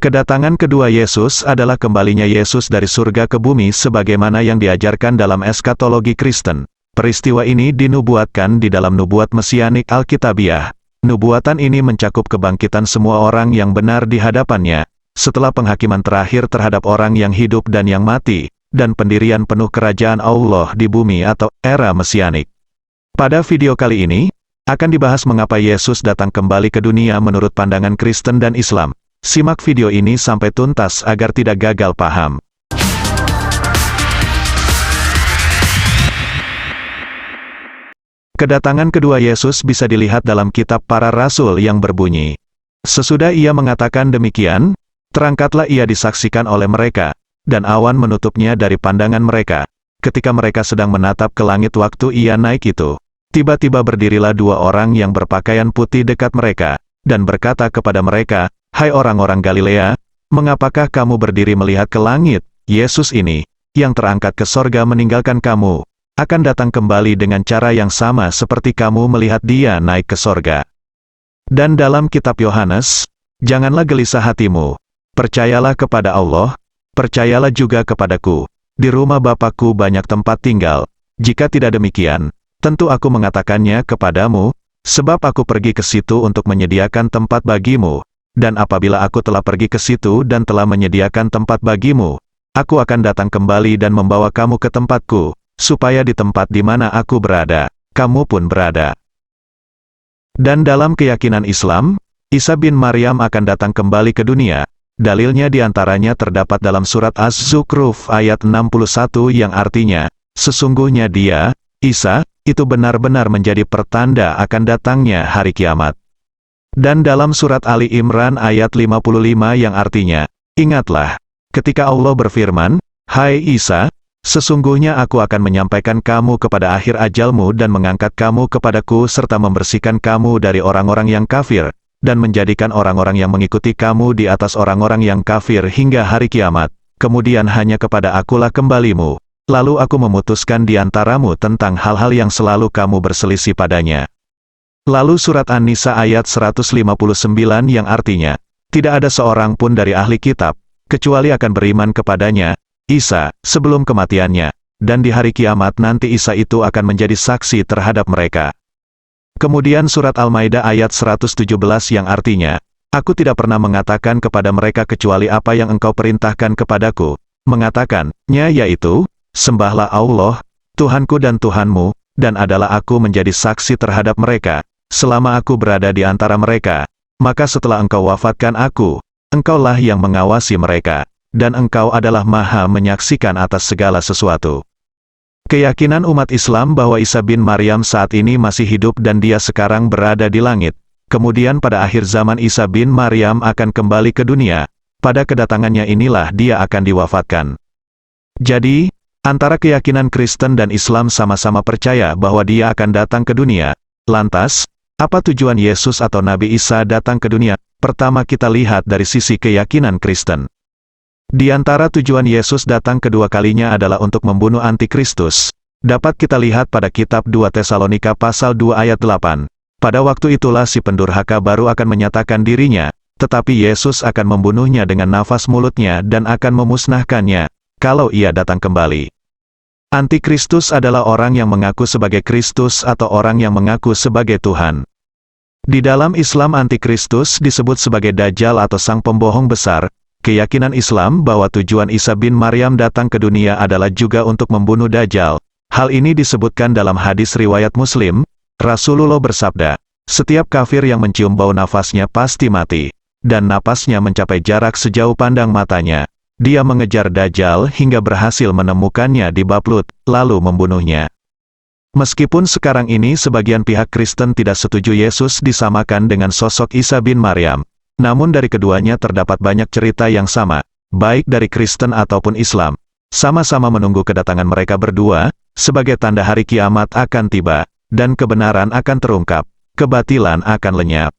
Kedatangan kedua Yesus adalah kembalinya Yesus dari surga ke bumi sebagaimana yang diajarkan dalam eskatologi Kristen. Peristiwa ini dinubuatkan di dalam nubuat mesianik Alkitabiah. Nubuatan ini mencakup kebangkitan semua orang yang benar di hadapannya, setelah penghakiman terakhir terhadap orang yang hidup dan yang mati, dan pendirian penuh kerajaan Allah di bumi atau era mesianik. Pada video kali ini, akan dibahas mengapa Yesus datang kembali ke dunia menurut pandangan Kristen dan Islam. Simak video ini sampai tuntas agar tidak gagal paham. Kedatangan kedua Yesus bisa dilihat dalam kitab Para Rasul yang berbunyi, "Sesudah ia mengatakan demikian, terangkatlah ia disaksikan oleh mereka, dan awan menutupnya dari pandangan mereka. Ketika mereka sedang menatap ke langit waktu ia naik itu, tiba-tiba berdirilah dua orang yang berpakaian putih dekat mereka, dan berkata kepada mereka, 'Hai orang-orang Galilea, mengapakah kamu berdiri melihat ke langit? Yesus ini, yang terangkat ke sorga meninggalkan kamu, akan datang kembali dengan cara yang sama seperti kamu melihat dia naik ke sorga.' Dan dalam kitab Yohanes, 'Janganlah gelisah hatimu, percayalah kepada Allah, percayalah juga kepadaku. Di rumah Bapakku banyak tempat tinggal. Jika tidak demikian, tentu aku mengatakannya kepadamu, sebab aku pergi ke situ untuk menyediakan tempat bagimu. Dan apabila aku telah pergi ke situ dan telah menyediakan tempat bagimu, aku akan datang kembali dan membawa kamu ke tempatku, supaya di tempat di mana aku berada, kamu pun berada.'" Dan dalam keyakinan Islam, Isa bin Maryam akan datang kembali ke dunia. Dalilnya diantaranya terdapat dalam surat Az-Zukhruf ayat 61 yang artinya, "Sesungguhnya dia, Isa, itu benar-benar menjadi pertanda akan datangnya hari kiamat." Dan dalam surat Ali Imran ayat 55 yang artinya, "Ingatlah, ketika Allah berfirman, 'Hai Isa, sesungguhnya aku akan menyampaikan kamu kepada akhir ajalmu dan mengangkat kamu kepadaku serta membersihkan kamu dari orang-orang yang kafir, dan menjadikan orang-orang yang mengikuti kamu di atas orang-orang yang kafir hingga hari kiamat. Kemudian hanya kepada akulah kembalimu. Lalu aku memutuskan di antaramu tentang hal-hal yang selalu kamu berselisih padanya.'" Lalu surat An-Nisa ayat 159 yang artinya, "Tidak ada seorang pun dari ahli kitab, kecuali akan beriman kepadanya, Isa, sebelum kematiannya, dan di hari kiamat nanti Isa itu akan menjadi saksi terhadap mereka." Kemudian surat Al-Maidah ayat 117 yang artinya, "Aku tidak pernah mengatakan kepada mereka kecuali apa yang engkau perintahkan kepadaku, mengatakannya yaitu, sembahlah Allah, Tuhanku dan Tuhanmu, dan adalah aku menjadi saksi terhadap mereka, selama aku berada di antara mereka. Maka setelah engkau wafatkan aku, engkaulah yang mengawasi mereka, dan engkau adalah maha menyaksikan atas segala sesuatu." Keyakinan umat Islam bahwa Isa bin Maryam saat ini masih hidup dan dia sekarang berada di langit. Kemudian pada akhir zaman Isa bin Maryam akan kembali ke dunia. Pada kedatangannya inilah dia akan diwafatkan. Jadi, antara keyakinan Kristen dan Islam sama-sama percaya bahwa dia akan datang ke dunia. Lantas, apa tujuan Yesus atau Nabi Isa datang ke dunia? Pertama kita lihat dari sisi keyakinan Kristen. Di antara tujuan Yesus datang kedua kalinya adalah untuk membunuh antikristus. Dapat kita lihat pada kitab 2 Tesalonika pasal 2 ayat 8. "Pada waktu itulah si pendurhaka baru akan menyatakan dirinya, tetapi Yesus akan membunuhnya dengan nafas mulutnya dan akan memusnahkannya, kalau ia datang kembali." Antikristus adalah orang yang mengaku sebagai Kristus atau orang yang mengaku sebagai Tuhan. Di dalam Islam antikristus disebut sebagai Dajjal atau sang pembohong besar. Keyakinan Islam bahwa tujuan Isa bin Maryam datang ke dunia adalah juga untuk membunuh Dajjal. Hal ini disebutkan dalam hadis riwayat Muslim. Rasulullah bersabda, "Setiap kafir yang mencium bau nafasnya pasti mati, dan napasnya mencapai jarak sejauh pandang matanya. Dia mengejar Dajjal hingga berhasil menemukannya di Bablut, lalu membunuhnya." Meskipun sekarang ini sebagian pihak Kristen tidak setuju Yesus disamakan dengan sosok Isa bin Maryam, namun dari keduanya terdapat banyak cerita yang sama, baik dari Kristen ataupun Islam. Sama-sama menunggu kedatangan mereka berdua, sebagai tanda hari kiamat akan tiba, dan kebenaran akan terungkap, kebatilan akan lenyap.